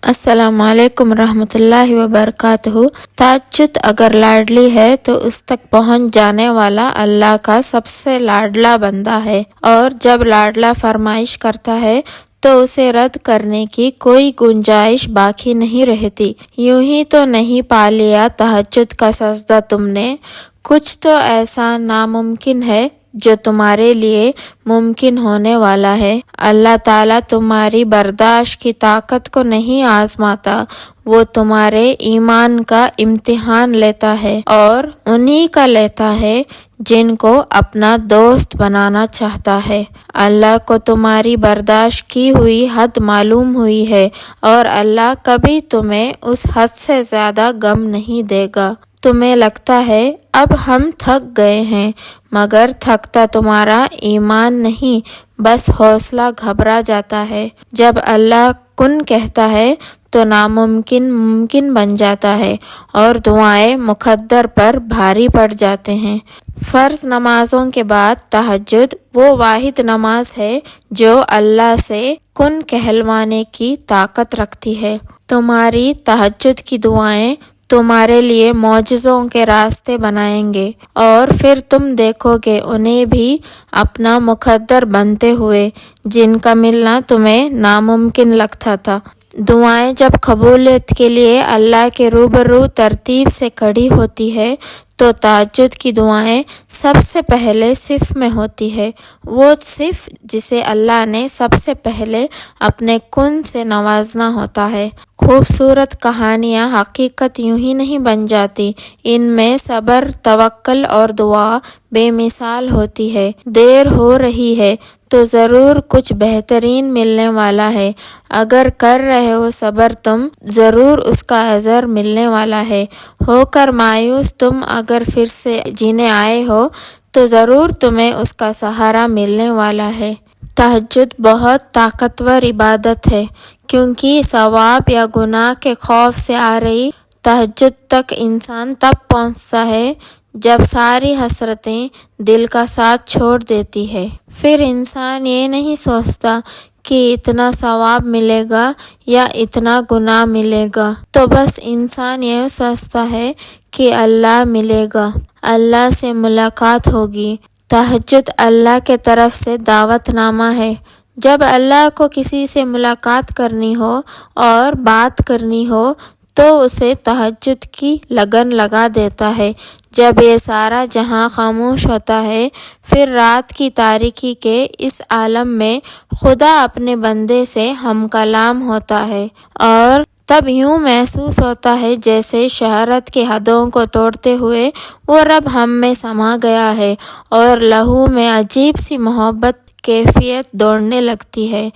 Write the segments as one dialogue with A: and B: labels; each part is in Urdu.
A: السلام علیکم رحمۃ اللہ وبرکاتہ۔ تہجد اگر لاڈلی ہے تو اس تک پہنچ جانے والا اللہ کا سب سے لاڈلا بندہ ہے، اور جب لاڈلا فرمائش کرتا ہے تو اسے رد کرنے کی کوئی گنجائش باقی نہیں رہتی۔ یوں ہی تو نہیں پا لیا تہجد کا سجدہ تم نے، کچھ تو ایسا ناممکن ہے جو تمہارے لیے ممکن ہونے والا ہے۔ اللہ تعالیٰ تمہاری برداشت کی طاقت کو نہیں آزماتا، وہ تمہارے ایمان کا امتحان لیتا ہے، اور انہی کا لیتا ہے جن کو اپنا دوست بنانا چاہتا ہے۔ اللہ کو تمہاری برداشت کی ہوئی حد معلوم ہوئی ہے، اور اللہ کبھی تمہیں اس حد سے زیادہ غم نہیں دے گا۔ تمہیں لگتا ہے اب ہم تھک گئے ہیں، مگر تھکتا تمہارا ایمان نہیں، بس حوصلہ گھبرا جاتا ہے۔ جب اللہ کن کہتا ہے تو ناممکن ممکن بن جاتا ہے، اور دعائیں مقدر پر بھاری پڑ جاتے ہیں۔ فرض نمازوں کے بعد تہجد وہ واحد نماز ہے جو اللہ سے کن کہلوانے کی طاقت رکھتی ہے۔ تمہاری تہجد کی دعائیں تمہارے لیے معجزوں کے راستے بنائیں گے، اور پھر تم دیکھو گے انہیں بھی اپنا مقدر بنتے ہوئے، جن کا ملنا تمہیں ناممکن لگتا تھا۔ دعائیں جب قبولیت کے لیے اللہ کے روبرو ترتیب سے کھڑی ہوتی ہے تو تہجد کی دعائیں سب سے پہلے صف میں ہوتی ہے، وہ صف جسے اللہ نے سب سے پہلے اپنے کن سے نوازنا ہوتا ہے۔ خوبصورت کہانیاں حقیقت یوں ہی نہیں بن جاتی، ان میں صبر، توکل اور دعا بے مثال ہوتی ہے۔ دیر ہو رہی ہے تو ضرور کچھ بہترین ملنے والا ہے، اگر کر رہے ہو صبر تم، ضرور اس کا اجر ملنے والا ہے۔ ہو کر مایوس تم اگر پھر سے جینے آئے ہو تو ضرور تمہیں اس کا سہارا ملنے والا ہے۔ تہجد بہت طاقتور عبادت ہے، کیونکہ ثواب یا گناہ کے خوف سے آ رہی تہجد تک انسان تب پہنچتا ہے جب ساری حسرتیں دل کا ساتھ چھوڑ دیتی ہے۔ پھر انسان یہ نہیں سوچتا کہ اتنا ثواب ملے گا یا اتنا گناہ ملے گا، تو بس انسان یہ سوچتا ہے کہ اللہ ملے گا، اللہ سے ملاقات ہوگی۔ تہجد اللہ کے طرف سے دعوت نامہ ہے۔ جب اللہ کو کسی سے ملاقات کرنی ہو اور بات کرنی ہو تو اسے تہجد کی لگن لگا دیتا ہے۔ جب یہ سارا جہاں خاموش ہوتا ہے، پھر رات کی تاریکی کے اس عالم میں خدا اپنے بندے سے ہم کلام ہوتا ہے، اور تب یوں محسوس ہوتا ہے جیسے شہرت کی حدوں کو توڑتے ہوئے وہ رب ہم میں سما گیا ہے، اور لہو میں عجیب سی محبت کیفیت دوڑنے لگتی ہے۔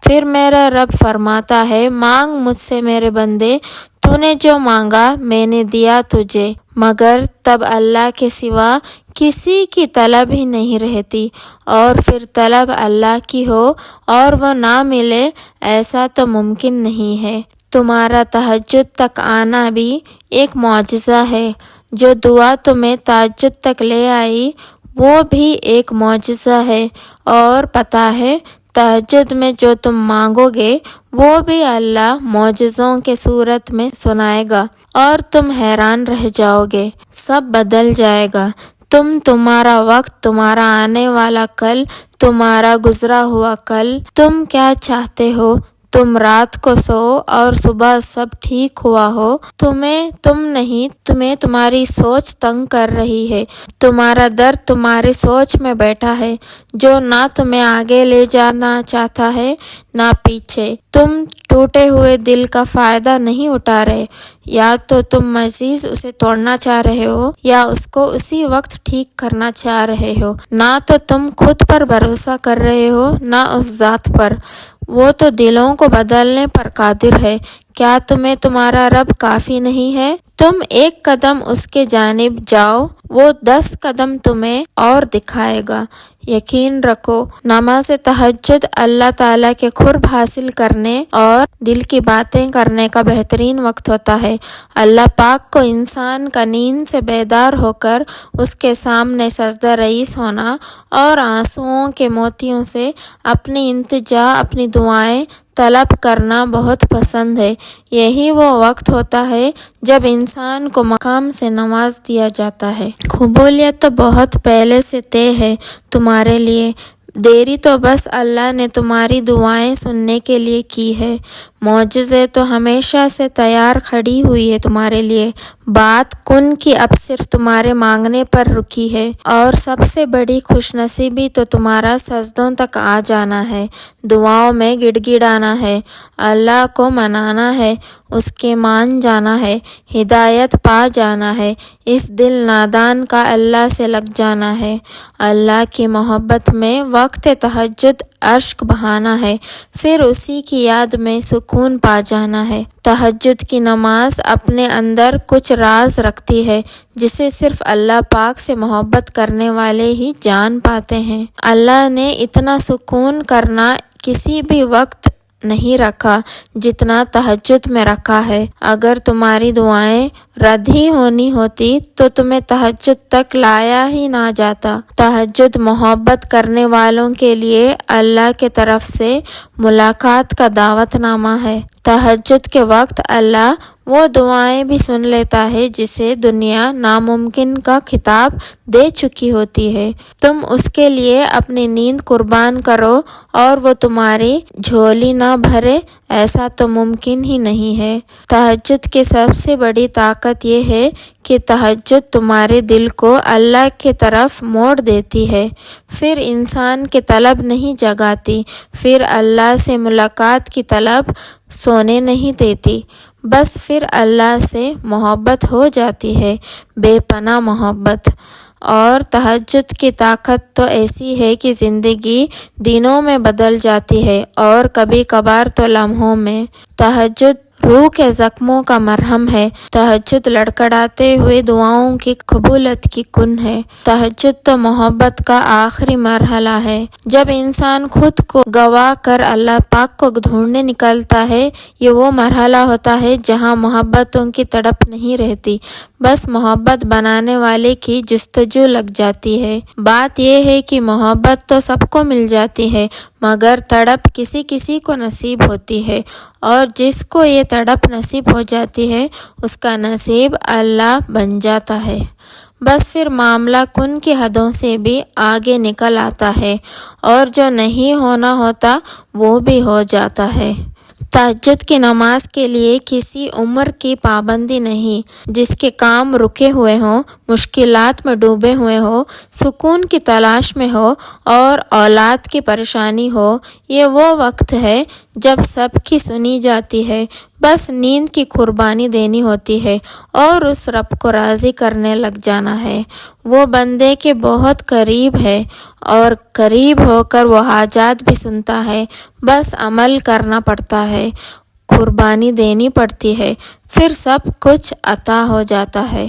A: پھر میرا رب فرماتا ہے، مانگ مجھ سے میرے بندے، تو نے جو مانگا میں نے دیا تجھے، مگر تب اللہ کے سوا کسی کی طلب ہی نہیں رہتی، اور پھر طلب اللہ کی ہو اور وہ نہ ملے، ایسا تو ممکن نہیں ہے۔ تمہارا تہجد تک آنا بھی ایک معجزہ ہے، جو دعا تمہیں تہجد تک لے آئی وہ بھی ایک معجزہ ہے، اور پتہ ہے تہجد میں جو تم مانگو گے وہ بھی اللہ معجزوں کے صورت میں سنائے گا، اور تم حیران رہ جاؤ گے، سب بدل جائے گا۔ تمہارا وقت، تمہارا آنے والا کل، تمہارا گزرا ہوا کل، تم کیا چاہتے ہو؟ تم رات کو سو اور صبح سب ٹھیک ہوا ہو، تم نہیں، تمہیں تمہاری سوچ تنگ کر رہی ہے، تمہارا درد تمہاری سوچ میں بیٹھا ہے، جو نہ تمہیں آگے لے جانا چاہتا ہے نہ پیچھے۔ تم ٹوٹے ہوئے دل کا فائدہ نہیں اٹھا رہے، یا تو تم مزید اسے توڑنا چاہ رہے ہو یا اس کو اسی وقت ٹھیک کرنا چاہ رہے ہو۔ نہ تو تم خود پر بھروسہ کر رہے ہو نہ اس ذات پر، وہ تو دلوں کو بدلنے پر قادر ہے۔ کیا تمہیں تمہارا رب کافی نہیں ہے؟ تم ایک قدم اس کے جانب جاؤ، وہ 10 قدم تمہیں اور دکھائے گا۔ یقین رکھو، نماز تہجد اللہ تعالیٰ کے قرب حاصل کرنے اور دل کی باتیں کرنے کا بہترین وقت ہوتا ہے۔ اللہ پاک کو انسان کا نیند سے بیدار ہو کر اس کے سامنے سجدہ ریز ہونا اور آنسوؤں کے موتیوں سے اپنی التجا، اپنی دعائیں طلب کرنا بہت پسند ہے۔ یہی وہ وقت ہوتا ہے جب انسان کو مقام سے نواز دیا جاتا ہے۔ قبولیت تو بہت پہلے سے طے ہے تمہارے لیے، دیری تو بس اللہ نے تمہاری دعائیں سننے کے لیے کی ہے۔ معجزے تو ہمیشہ سے تیار کھڑی ہوئی ہے تمہارے لیے، بات کن کی اب صرف تمہارے مانگنے پر رکی ہے۔ اور سب سے بڑی خوش نصیبی تو تمہارا سجدوں تک آ جانا ہے، دعاؤں میں گڑ گڑانا ہے، اللہ کو منانا ہے، اس کے مان جانا ہے، ہدایت پا جانا ہے، اس دل نادان کا اللہ سے لگ جانا ہے، اللہ کی محبت میں وقت تہجد اشک بہانا ہے، پھر اسی کی یاد میں سکون پا جانا ہے۔ تہجد کی نماز اپنے اندر کچھ راز رکھتی ہے جسے صرف اللہ پاک سے محبت کرنے والے ہی جان پاتے ہیں۔ اللہ نے اتنا سکون کرنا کسی بھی وقت نہیں رکھا جتنا تہجد میں رکھا ہے۔ اگر تمہاری دعائیں رد ہی ہونی ہوتی تو تمہیں تہجد تک لایا ہی نہ جاتا۔ تہجد محبت کرنے والوں کے لیے اللہ کے طرف سے ملاقات کا دعوت نامہ ہے۔ تہجد کے وقت اللہ وہ دعائیں بھی سن لیتا ہے جسے دنیا ناممکن کا خطاب دے چکی ہوتی ہے۔ تم اس کے لیے اپنی نیند قربان کرو اور وہ تمہاری جھولی نہ بھرے، ایسا تو ممکن ہی نہیں ہے۔ تہجد کی سب سے بڑی طاقت یہ ہے کہ تہجد تمہارے دل کو اللہ کی طرف موڑ دیتی ہے، پھر انسان کی طلب نہیں جگاتی، پھر اللہ سے ملاقات کی طلب سونے نہیں دیتی، بس پھر اللہ سے محبت ہو جاتی ہے، بے پناہ محبت۔ اور تہجد کی طاقت تو ایسی ہے کہ زندگی دنوں میں بدل جاتی ہے اور کبھی کبھار تو لمحوں میں۔ تہجد روح کے زخموں کا مرہم ہے، تہجد لڑکھڑاتے ہوئے دعاؤں کی قبولیت کی کن ہے۔ تہجد تو محبت کا آخری مرحلہ ہے، جب انسان خود کو گوا کر اللہ پاک کو ڈھونڈنے نکلتا ہے۔ یہ وہ مرحلہ ہوتا ہے جہاں محبتوں کی تڑپ نہیں رہتی، بس محبت بنانے والے کی جستجو لگ جاتی ہے۔ بات یہ ہے کہ محبت تو سب کو مل جاتی ہے مگر تڑپ کسی کسی کو نصیب ہوتی ہے، اور جس کو یہ تڑپ نصیب ہو جاتی ہے اس کا نصیب اللہ بن جاتا ہے، بس پھر معاملہ کن کی حدوں سے بھی آگے نکل آتا ہے اور جو نہیں ہونا ہوتا وہ بھی ہو جاتا ہے۔ تہجد کی نماز کے لیے کسی عمر کی پابندی نہیں، جس کے کام رکے ہوئے ہوں، مشکلات میں ڈوبے ہوئے ہوں، سکون کی تلاش میں ہو اور اولاد کی پریشانی ہو، یہ وہ وقت ہے جب سب کی سنی جاتی ہے، بس نیند کی قربانی دینی ہوتی ہے اور اس رب کو راضی کرنے لگ جانا ہے۔ وہ بندے کے بہت قریب ہے اور قریب ہو کر وہ حاجات بھی سنتا ہے، بس عمل کرنا پڑتا ہے، قربانی دینی پڑتی ہے، پھر سب کچھ عطا ہو جاتا ہے۔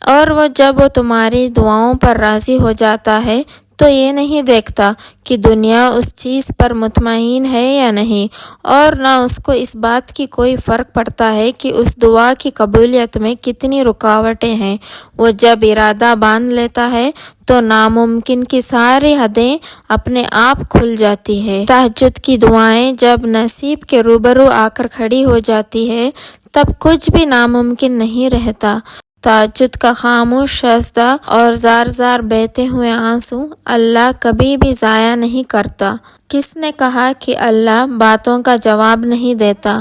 A: اور وہ جب وہ تمہاری دعاؤں پر راضی ہو جاتا ہے تو یہ نہیں دیکھتا کہ دنیا اس چیز پر مطمئن ہے یا نہیں، اور نہ اس کو اس بات کی کوئی فرق پڑتا ہے کہ اس دعا کی قبولیت میں کتنی رکاوٹیں ہیں۔ وہ جب ارادہ باندھ لیتا ہے تو ناممکن کی ساری حدیں اپنے آپ کھل جاتی ہے۔ تہجد کی دعائیں جب نصیب کے روبرو آ کر کھڑی ہو جاتی ہے تب کچھ بھی ناممکن نہیں رہتا۔ تہجد کا خاموش سجدہ اور زار زار بہتے ہوئے آنسو اللہ کبھی بھی ضائع نہیں کرتا۔ کس نے کہا کہ اللہ باتوں کا جواب نہیں دیتا؟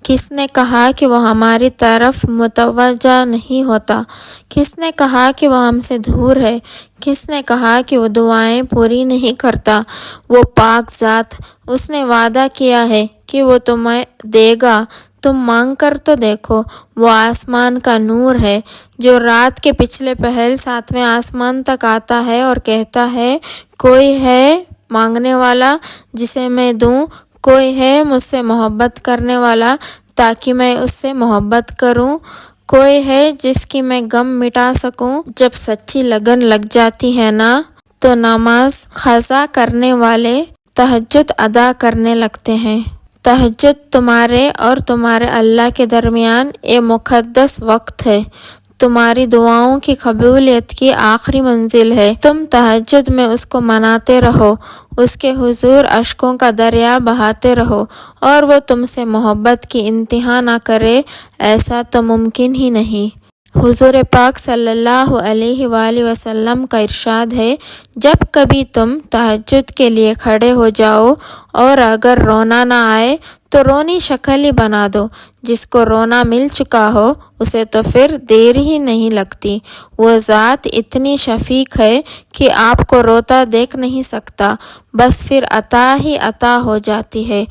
A: کس نے کہا کہ وہ ہماری طرف متوجہ نہیں ہوتا؟ کس نے کہا کہ وہ ہم سے دور ہے؟ کس نے کہا کہ وہ دعائیں پوری نہیں کرتا؟ وہ پاک ذات، اس نے وعدہ کیا ہے کہ وہ تمہیں دے گا، تم مانگ کر تو دیکھو۔ وہ آسمان کا نور ہے جو رات کے پچھلے پہر 7ویں آسمان تک آتا ہے اور کہتا ہے کوئی ہے مانگنے والا جسے میں دوں، کوئی ہے مجھ سے محبت کرنے والا تاکہ میں اس سے محبت کروں، کوئی ہے جس کی میں غم مٹا سکوں۔ جب سچی لگن لگ جاتی ہے نا تو نماز قضا کرنے والے تہجد ادا کرنے لگتے ہیں۔ تہجد تمہارے اور تمہارے اللہ کے درمیان ایک مقدس وقت ہے۔ تمہاری دعاؤں کی قبولیت کی آخری منزل ہے۔ تم تہجد میں اس کو مناتے رہو، اس کے حضور اشکوں کا دریا بہاتے رہو اور وہ تم سے محبت کی انتہا نہ کرے، ایسا تو ممکن ہی نہیں۔ حضور پاک صلی اللہ علیہ وآلہ وسلم کا ارشاد ہے، جب کبھی تم تہجد کے لیے کھڑے ہو جاؤ اور اگر رونا نہ آئے تو رونی شکل ہی بنا دو۔ جس کو رونا مل چکا ہو اسے تو پھر دیر ہی نہیں لگتی۔ وہ ذات اتنی شفیق ہے کہ آپ کو روتا دیکھ نہیں سکتا، بس پھر عطا ہی عطا ہو جاتی ہے،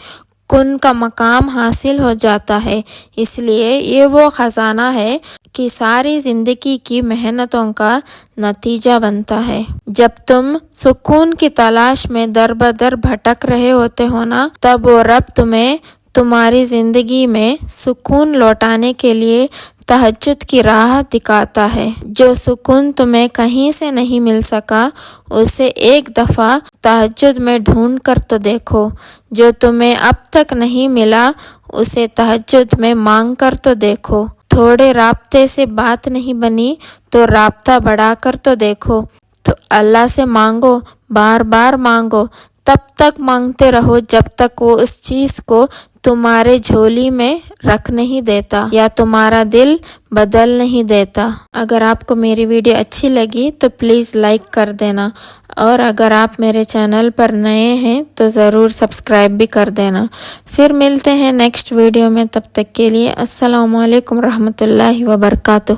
A: کن کا مقام حاصل ہو جاتا ہے۔ اس لیے یہ وہ خزانہ ہے کہ ساری زندگی کی محنتوں کا نتیجہ بنتا ہے۔ جب تم سکون کی تلاش میں در بدر بھٹک رہے ہوتے ہو نا، تب وہ رب تمہیں تمہاری زندگی میں سکون لوٹانے کے لیے تہجد کی راہ دکھاتا ہے۔ جو سکون تمہیں کہیں سے نہیں مل سکا اسے ایک دفعہ تہجد میں ڈھونڈ کر تو دیکھو، جو تمہیں اب تک نہیں ملا اسے تہجد میں مانگ کر تو دیکھو۔ تھوڑے رابطے سے بات نہیں بنی تو رابطہ بڑھا کر تو دیکھو۔ تو اللہ سے مانگو، بار بار مانگو، تب تک مانگتے رہو جب تک وہ اس چیز کو تمہارے جھولی میں رکھ نہیں دیتا یا تمہارا دل بدل نہیں دیتا۔ اگر آپ کو میری ویڈیو اچھی لگی تو پلیز لائک کر دینا، اور اگر آپ میرے چینل پر نئے ہیں تو ضرور سبسکرائب بھی کر دینا۔ پھر ملتے ہیں نیکسٹ ویڈیو میں، تب تک کے لیے السلام علیکم رحمۃ اللہ وبرکاتہ۔